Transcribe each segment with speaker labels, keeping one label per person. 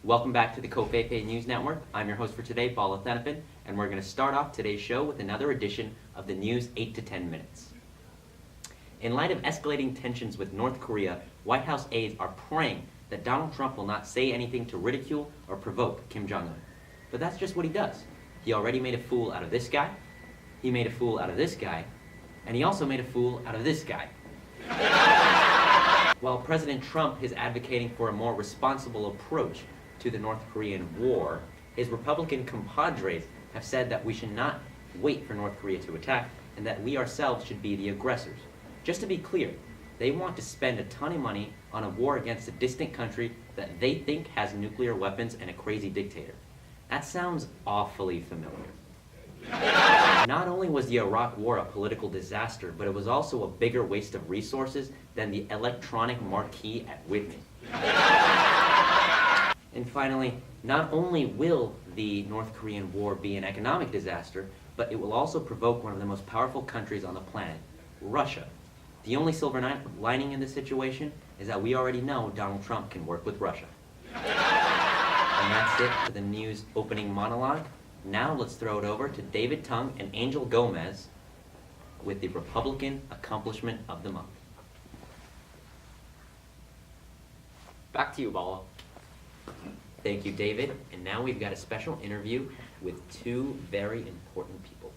Speaker 1: Welcome back to the Kofefe News Network. I'm your host for today, Bala Thenappan, and we're going to start off today's show with another edition of the News 8 to 10 Minutes. In light of escalating tensions with North Korea, White House aides are praying that Donald Trump will not say anything to ridicule or provoke Kim Jong-un. But that's just what he does. He already made a fool out of this guy, he made a fool out of this guy, and he also made a fool out of this guy. While President Trump is advocating for a more responsible approach to the North Korean war, his Republican compadres have said that we should not wait for North Korea to attack and that we ourselves should be the aggressors. Just to be clear, they want to spend a ton of money on a war against a distant country that they think has nuclear weapons and a crazy dictator. That sounds awfully familiar. Not only was the Iraq War a political disaster, but it was also a bigger waste of resources than the electronic marquee at Whitney. And finally, not only will the North Korean war be an economic disaster, but it will also provoke one of the most powerful countries on the planet, Russia. The only silver lining in this situation is that we already know Donald Trump can work with Russia. And that's it for the news opening monologue. Now let's throw it over to David Tung and Angel Gomez with the Republican Accomplishment of the Month.
Speaker 2: Back to you, Bala.
Speaker 1: Thank you, David. And now we've got a special interview with two very important people.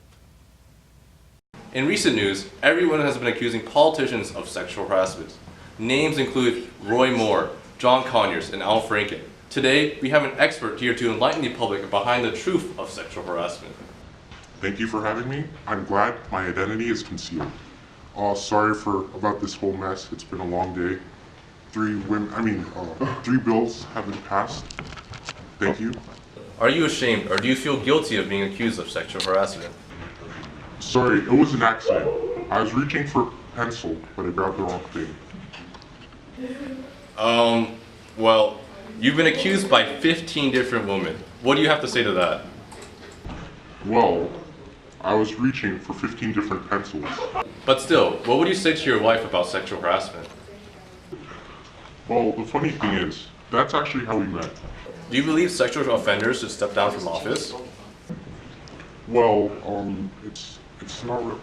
Speaker 3: In recent news, everyone has been accusing politicians of sexual harassment. Names include Roy Moore, John Conyers, and Al Franken. Today, we have an expert here to enlighten the public behind the truth of sexual harassment.
Speaker 4: Thank you for having me. I'm glad my identity is concealed. Sorry about this whole mess. It's been a long day. 3 bills have been passed. Thank you.
Speaker 3: Are you ashamed or do you feel guilty of being accused of sexual harassment?
Speaker 4: Sorry, it was an accident. I was reaching for a pencil, but I grabbed the wrong thing.
Speaker 3: Well, you've been accused by 15 different women. What do you have to say to that?
Speaker 4: Well, I was reaching for 15 different pencils.
Speaker 3: But still, what would you say to your wife about sexual harassment?
Speaker 4: Well, the funny thing is, that's actually how we met.
Speaker 3: Do you believe sexual offenders should step down from office?
Speaker 4: Well, it's not real.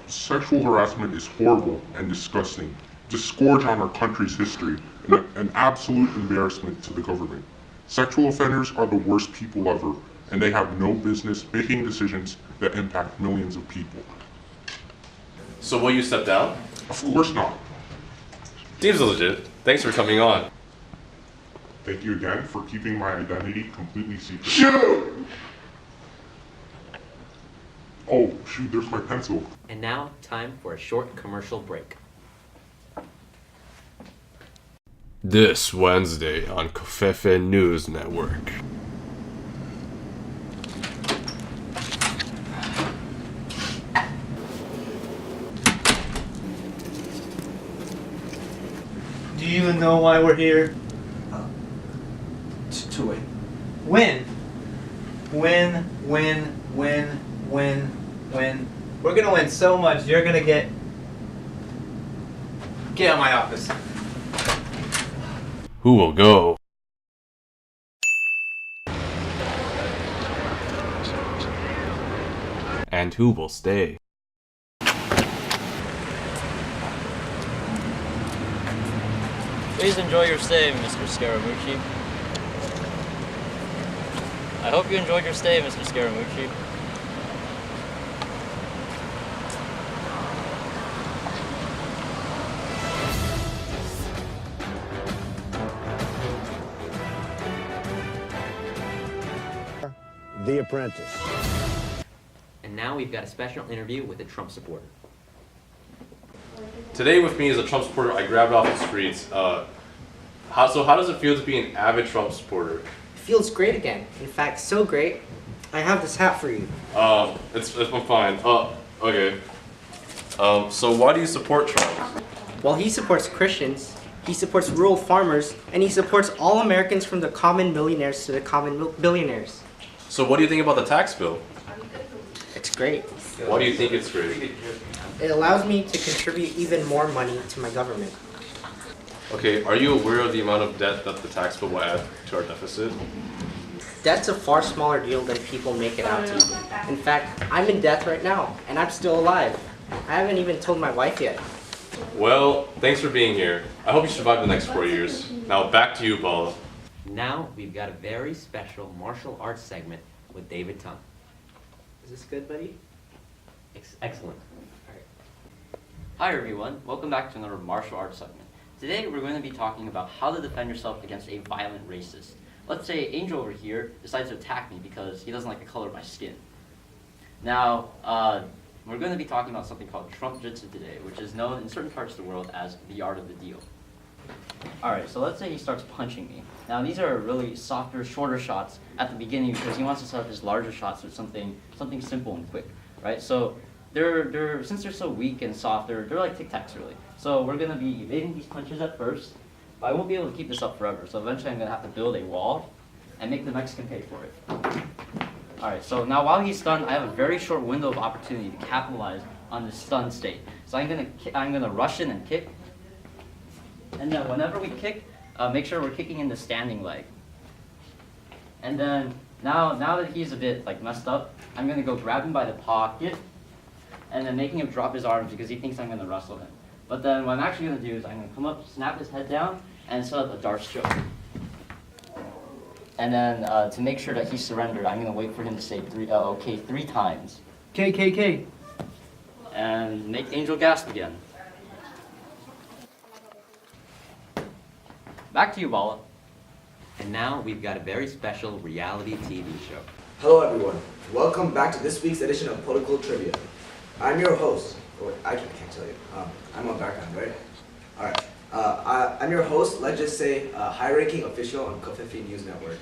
Speaker 4: Sexual harassment is horrible and disgusting. Disgorge on our country's history and an absolute embarrassment to the government. Sexual offenders are the worst people ever, and they have no business making decisions that impact millions of people.
Speaker 3: So will you step down?
Speaker 4: Of course not.
Speaker 3: Seems legit. Thanks for coming on.
Speaker 4: Thank you again for keeping my identity completely secret. Shoot! Oh, shoot, there's my pencil.
Speaker 1: And now, time for a short commercial break.
Speaker 5: This Wednesday on Kofefe News Network.
Speaker 6: Do you even know why we're here?
Speaker 7: To win.
Speaker 6: Win. Win. We're gonna win so much, you're gonna get out of my office.
Speaker 5: Who will go? And who will stay?
Speaker 2: Please enjoy your stay, Mr. Scaramucci. I hope you enjoyed your stay, Mr. Scaramucci.
Speaker 8: The Apprentice.
Speaker 1: And now we've got a special interview with a Trump supporter.
Speaker 3: Today with me is a Trump supporter I grabbed off the streets. How does it feel to be an avid Trump supporter?
Speaker 7: It feels great again. In fact, so great, I have this hat for you.
Speaker 3: It's fine. Okay. So why do you support Trump?
Speaker 7: Well, he supports Christians, he supports rural farmers, and he supports all Americans from the common millionaires to the common billionaires.
Speaker 3: So what do you think about the tax bill?
Speaker 7: It's great.
Speaker 3: Why do you think it's great?
Speaker 7: It allows me to contribute even more money to my government.
Speaker 3: Okay, are you aware of the amount of debt that the tax bill will add to our deficit?
Speaker 7: Debt's a far smaller deal than people make it out to be. In fact, I'm in debt right now, and I'm still alive. I haven't even told my wife yet.
Speaker 3: Well, thanks for being here. I hope you survive the next 4 years. Now back to you, Bala.
Speaker 1: Now we've got a very special martial arts segment with David Tung.
Speaker 7: Is this good, buddy?
Speaker 1: Excellent.
Speaker 2: Hi everyone, welcome back to another martial arts segment. Today we're going to be talking about how to defend yourself against a violent racist. Let's say Angel over here decides to attack me because he doesn't like the color of my skin. Now, we're going to be talking about something called Trump Jitsu today, which is known in certain parts of the world as the art of the deal. Alright, so let's say he starts punching me. Now these are really softer, shorter shots at the beginning because he wants to start his larger shots with something simple and quick, right? So since they're so weak and soft, they're like Tic Tacs really. So we're gonna be evading these punches at first, but I won't be able to keep this up forever. So eventually I'm gonna have to build a wall and make the Mexican pay for it. Alright, so now while he's stunned, I have a very short window of opportunity to capitalize on this stunned state. So I'm gonna rush in and kick. And then whenever we kick, make sure we're kicking in the standing leg. And then now that he's a bit like messed up, I'm gonna go grab him by the pocket and then making him drop his arms because he thinks I'm gonna wrestle him. But then what I'm actually gonna do is I'm gonna come up, snap his head down, and set up a Darce choke. And then to make sure that he surrendered, I'm gonna wait for him to say okay 3 times.
Speaker 6: KKK.
Speaker 2: And make Angel gasp again. Back to you, Bala.
Speaker 1: And now we've got a very special reality TV show.
Speaker 8: Hello everyone, welcome back to this week's edition of Political Trivia. I'm your host, I can't tell you, I'm on background, right? Alright, I'm your host, let's just say high-ranking official on Covfefe News Network.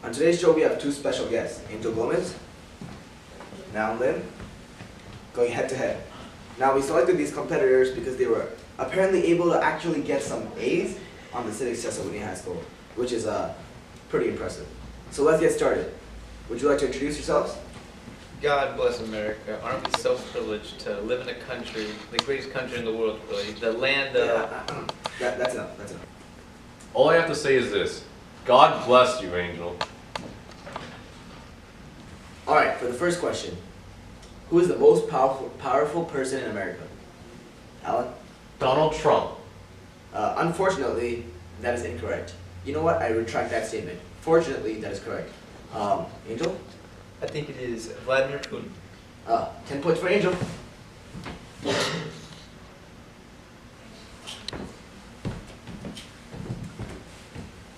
Speaker 8: On today's show we have 2 special guests, Angel Gomez, now Lynn, going head to head. Now we selected these competitors because they were apparently able to actually get some A's on the civics test at Whitney High School, which is pretty impressive. So let's get started. Would you like to introduce yourselves?
Speaker 6: God bless America. Aren't we so privileged to live in a country, the greatest country in the world, really, the land of...
Speaker 8: That's enough, that's enough.
Speaker 3: All I have to say is this. God bless you, Angel.
Speaker 8: Alright, for the first question. Who is the most powerful person in America? Alan?
Speaker 3: Donald Trump.
Speaker 8: Unfortunately, that is incorrect. You know what? I retract that statement. Fortunately, that is correct. Angel?
Speaker 6: I think it is Vladimir Putin.
Speaker 8: 10 points for Angel.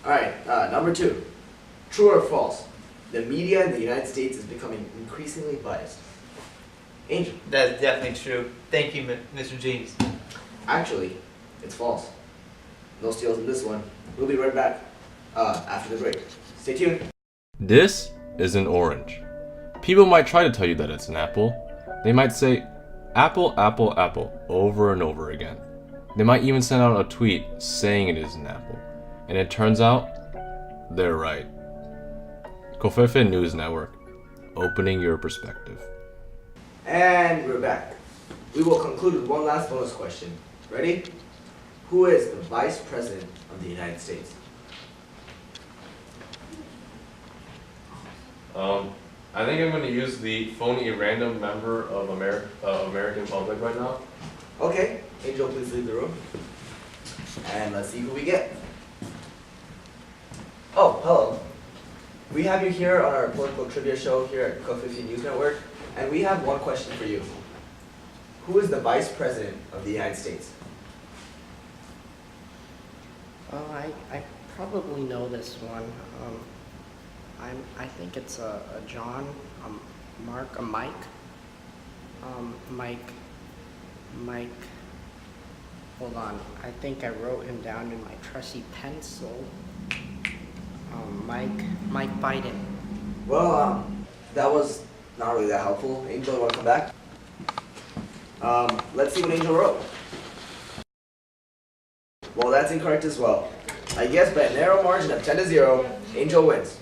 Speaker 8: Alright, number 2. True or false? The media in the United States is becoming increasingly biased. Angel?
Speaker 6: That is definitely true. Thank you, Mr. James.
Speaker 8: Actually, it's false. No steals in this one. We'll be right back after the break. Stay tuned.
Speaker 5: This is an orange. People might try to tell you that it's an apple. They might say, apple, apple, apple, over and over again. They might even send out a tweet saying it is an apple. And it turns out, they're right. Covfefe News Network, opening your perspective.
Speaker 8: And we're back. We will conclude with one last bonus question. Ready? Who is the Vice President of the United States?
Speaker 3: I think I'm going to use the phony random member of American public right now.
Speaker 8: Okay, Angel, please leave the room. And let's see who we get. Oh, hello. We have you here on our political trivia show here at Covfefe News Network, and we have one question for you. Who is the Vice President of the United States?
Speaker 7: Oh, I probably know this one. I think it's a John, Mark, a Mike. Mike. Hold on. I think I wrote him down in my trusty pencil. Mike Biden.
Speaker 8: Well, that was not really that helpful. Angel, you want to come back? Let's see what Angel wrote. Well, that's incorrect as well. I guess by a narrow margin of 10-0, Angel wins.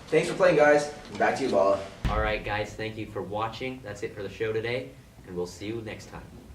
Speaker 8: Thanks for playing, guys. Back to you, Bala.
Speaker 1: Alright guys, thank you for watching. That's it for the show today. and we'll see you next time.